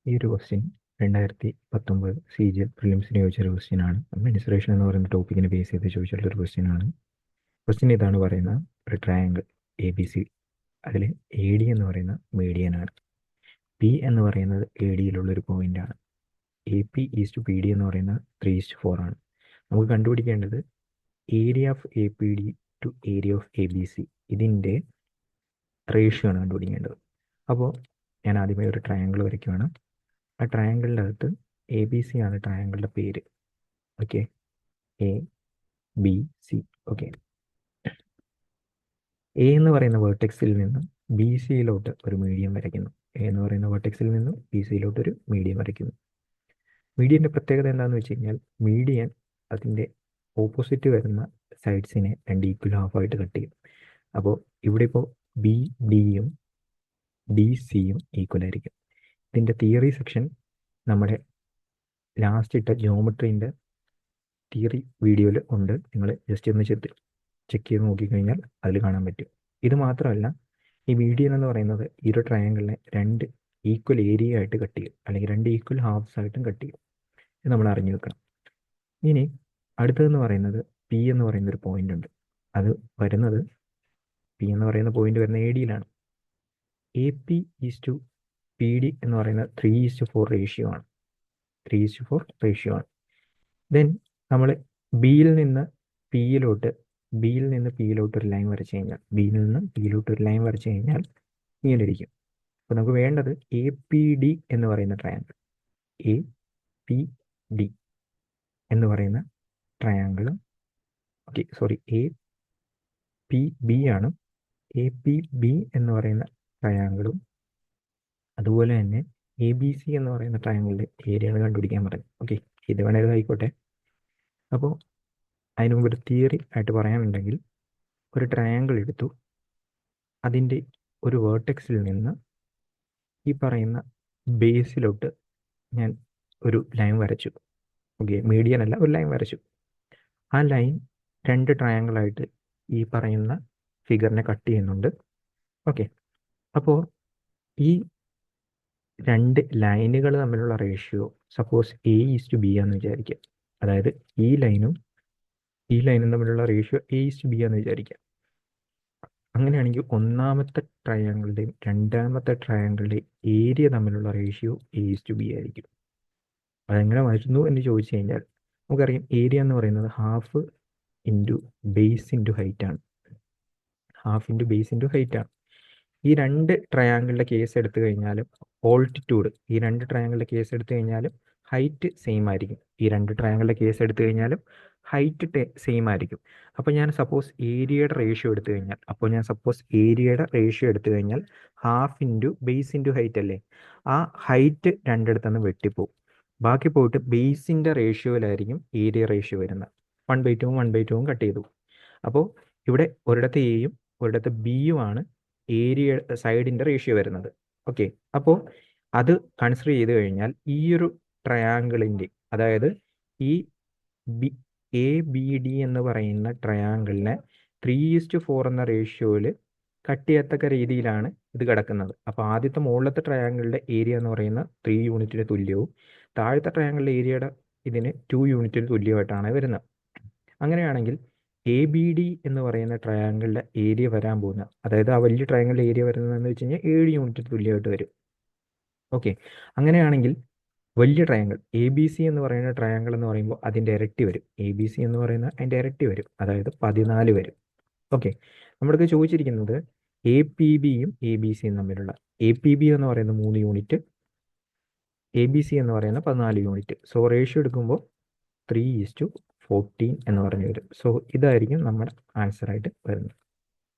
ഈ ഒരു question 2019 CGL പ്രിലിംസിന് ചോദിച്ചൊരു ക്വസ്റ്റ്യൻ ആണ്. അഡ്മിനിസ്ട്രേഷൻ എന്ന് പറയുന്ന ടോപ്പിക്കിനെ ബേസ് ചെയ്ത് ചോദിച്ചിട്ടുള്ള ഒരു ക്വസ്റ്റ്യൻ ആണ്. ക്വസ്റ്റ്യൻ ഇതാണ് പറയുന്നത്: ഒരു ട്രയാങ്കിൾ ABC, അതിൽ AD എന്ന് പറയുന്ന മീഡിയൻ ആണ്. P എന്ന് പറയുന്നത് ADയിലുള്ള ഒരു പോയിന്റ് ആണ്. AP ഈസ് ടു PD എന്ന് പറയുന്നത് 3:4 ആണ്. നമുക്ക് കണ്ടുപിടിക്കേണ്ടത് area of APD to area of ABC, ഇതിൻ്റെ റേഷ്യോ ആണ് കണ്ടുപിടിക്കേണ്ടത്. അപ്പോൾ ഞാൻ ആദ്യമേ ഒരു ട്രയാങ്കിൾ വരയ്ക്കുകയാണ്. ആ ട്രയാങ്കിളിൻ്റെ അകത്ത് ABC ആണ് ട്രയാങ്കിളിൻ്റെ പേര്. Okay, ABC. ഓക്കെ, എ എന്ന് പറയുന്ന വേർട്ടെക്സിൽ നിന്നും BCയിലോട്ട് ഒരു മീഡിയം വരയ്ക്കുന്നു. എ എന്ന് പറയുന്ന വേർട്ടെക്സിൽ നിന്നും BCയിലോട്ട് ഒരു മീഡിയം വരയ്ക്കുന്നു. മീഡിയൻ്റെ പ്രത്യേകത എന്താണെന്ന് വെച്ച് കഴിഞ്ഞാൽ, മീഡിയൻ അതിൻ്റെ ഓപ്പോസിറ്റ് വരുന്ന സൈഡ്സിനെ 2 ഈക്വൽ ഹാഫായിട്ട് കട്ട് ചെയ്യും. അപ്പോൾ ഇവിടെ ഇപ്പോൾ BDയും DCയും ഈക്വൽ ആയിരിക്കും. ഇതിൻ്റെ തിയറി സെക്ഷൻ നമ്മുടെ ലാസ്റ്റ് ഇട്ട ജോമെട്രീൻ്റെ തിയറി വീഡിയോയിൽ ഉണ്ട്. നിങ്ങൾ ജസ്റ്റ് ഒന്ന് ചെക്ക് ചെയ്ത് നോക്കിക്കഴിഞ്ഞാൽ അതിൽ കാണാൻ പറ്റും. ഇത് മാത്രമല്ല, ഈ മീഡിയൻ എന്ന് പറയുന്നത് ഈ ഒരു ട്രയാങ്കിളിനെ 2 ഈക്വൽ ഏരിയ ആയിട്ട് കട്ട് ചെയ്യും, അല്ലെങ്കിൽ 2 ഈക്വൽ ഹാഫ്സ് ആയിട്ടും കട്ട് ചെയ്യും. ഇത് നമ്മൾ അറിഞ്ഞു വെക്കണം. ഇനി അടുത്തതെന്ന് പറയുന്നത് P എന്ന് പറയുന്ന ഒരു പോയിന്റ് ഉണ്ട്. അത് വരുന്നത് P എന്ന് പറയുന്ന പോയിന്റ് വരുന്ന ADയിലാണ്. AP ഈസ് ടു PD എന്ന് പറയുന്നത് 3:4 റേഷ്യോ ആണ്. 3:4 റേഷ്യോ ആണ്. ദെൻ നമ്മൾ ബിയിൽ നിന്ന് പിയിലോട്ട് ഒരു ലൈൻ വരച്ചു കഴിഞ്ഞാൽ, ബിയിൽ നിന്ന് പിയിലോട്ട് ഒരു ലൈൻ വരച്ചു കഴിഞ്ഞാൽ ഇങ്ങനെ ഇരിക്കും. അപ്പോൾ നമുക്ക് വേണ്ടത് APD എന്ന് പറയുന്ന ട്രയാങ്കിൾ, APD എന്ന് പറയുന്ന ട്രയാങ്കിളും, ഓക്കെ സോറി, APB ആണ്. APB എന്ന് പറയുന്ന ട്രയാങ്കിളും അതുപോലെ തന്നെ ABC എന്ന് പറയുന്ന ട്രയാങ്കിളിൻ്റെ ഏരിയയാണ് കണ്ടുപിടിക്കാൻ പറയുന്നത്. ഓക്കെ, ഇത് വേണേലും ആയിക്കോട്ടെ. അപ്പോൾ അതിന് മുമ്പ് ഒരു തിയറി ആയിട്ട് പറയാനുണ്ടെങ്കിൽ, ഒരു ട്രയാങ്കിൾ എടുത്തു, അതിൻ്റെ ഒരു വേർട്ടെക്സിൽ നിന്ന് ഈ പറയുന്ന ബേസിലോട്ട് ഞാൻ ഒരു ലൈൻ വരച്ചു. ഓക്കെ, മീഡിയൻ അല്ല, ഒരു ലൈൻ വരച്ചു. ആ ലൈൻ 2 ട്രയാങ്കിളായിട്ട് ഈ പറയുന്ന ഫിഗറിനെ കട്ട് ചെയ്യുന്നുണ്ട്. ഓക്കെ, അപ്പോൾ ഈ 2 ലൈനുകൾ തമ്മിലുള്ള റേഷ്യോ സപ്പോസ് A:B ആണെന്ന് വിചാരിക്കുക. അതായത് ഈ ലൈനും തമ്മിലുള്ള റേഷ്യോ A:B ആണെന്ന് വിചാരിക്കുക. അങ്ങനെയാണെങ്കിൽ ഒന്നാമത്തെ ട്രയാങ്കിളിൻ്റെയും രണ്ടാമത്തെ ട്രയാങ്കിളിൻ്റെയും ഏരിയ തമ്മിലുള്ള റേഷ്യോ A:B ആയിരിക്കും. അതെങ്ങനെ വരുന്നു എന്ന് ചോദിച്ചു കഴിഞ്ഞാൽ, നമുക്കറിയാം ഏരിയ എന്ന് പറയുന്നത് half into base into height ആണ്. Half into base into height ആണ്. ഈ 2 ട്രയാങ്കിളിൻ്റെ കേസ് എടുത്തു കഴിഞ്ഞാലും ഓൾട്ടിറ്റ്യൂഡ്, ഈ 2 ട്രയാങ്കിളിൻ്റെ കേസ് എടുത്തു കഴിഞ്ഞാലും ഹൈറ്റ് സെയിം ആയിരിക്കും. ഈ 2 ട്രയാങ്കിളിൻ്റെ കേസ് എടുത്തു കഴിഞ്ഞാലും ഹൈറ്റ് സെയിം ആയിരിക്കും. അപ്പോൾ ഞാൻ സപ്പോസ് ഏരിയയുടെ റേഷ്യോ എടുത്തു കഴിഞ്ഞാൽ half into base into height അല്ലേ, ആ ഹൈറ്റ് രണ്ടിടത്തുനിന്ന് വെട്ടിപ്പോവും. ബാക്കി പോയിട്ട് ബേസിൻ്റെ റേഷ്യോയിലായിരിക്കും ഏരിയ റേഷ്യോ വരുന്നത്. 1/2 1/2 കട്ട് ചെയ്തു. അപ്പോൾ ഇവിടെ ഒരിടത്ത് എയും ഒരിടത്ത് ബിയും ആണ് ഏരിയ സൈഡിൻ്റെ റേഷ്യോ വരുന്നത്. ഓക്കെ, അപ്പോൾ അത് കൺസിഡർ ചെയ്ത് കഴിഞ്ഞാൽ ഈ ഒരു ട്രയാങ്കിളിൻ്റെ, അതായത് ഈ ABD എന്ന് പറയുന്ന ട്രയാങ്കിളിനെ 3:4 എന്ന റേഷ്യോയിൽ കട്ട് ചെയ്യത്തക്ക രീതിയിലാണ് ഇത് കിടക്കുന്നത്. അപ്പോൾ ആദ്യത്തെ മുകളിലത്തെ ട്രയാങ്കിളിൻ്റെ ഏരിയ എന്ന് പറയുന്ന 3 യൂണിറ്റിന് തുല്യവും താഴത്തെ ട്രയാങ്കിളിൻ്റെ ഏരിയയുടെ ഇതിന് 2 യൂണിറ്റിന് തുല്യമായിട്ടാണ് വരുന്നത്. അങ്ങനെയാണെങ്കിൽ ABD എന്ന് പറയുന്ന ട്രയാങ്കിളിൻ്റെ ഏരിയ വരാൻ പോകുന്ന, അതായത് ആ വലിയ ട്രയാങ്കിളിൻ്റെ ഏരിയ വരുന്നതെന്ന് വെച്ച് കഴിഞ്ഞാൽ 7 യൂണിറ്റിന് തുല്യമായിട്ട് വരും. ഓക്കെ, അങ്ങനെയാണെങ്കിൽ വലിയ ട്രയാങ്കിൾ ABC എന്ന് പറയുന്ന ട്രയാങ്കിൾ എന്ന് പറയുമ്പോൾ അതിൻ്റെ ഇരട്ടി വരും. ABC എന്ന് പറയുന്ന അതിൻ്റെ ഇരട്ടി വരും, അതായത് 14 വരും. ഓക്കെ, നമ്മൾക്ക് ചോദിച്ചിരിക്കുന്നത് APBയും ABCയും തമ്മിലുള്ള, APB എന്ന് പറയുന്നത് 3 യൂണിറ്റ്, ABC എന്ന് പറയുന്ന 14 യൂണിറ്റ്. സോ റേഷ്യോ എടുക്കുമ്പോൾ 3:14 എന്ന് പറഞ്ഞു വരും. സോ ഇതായിരിക്കും നമ്മുടെ ആൻസറായിട്ട് വരുന്നത്.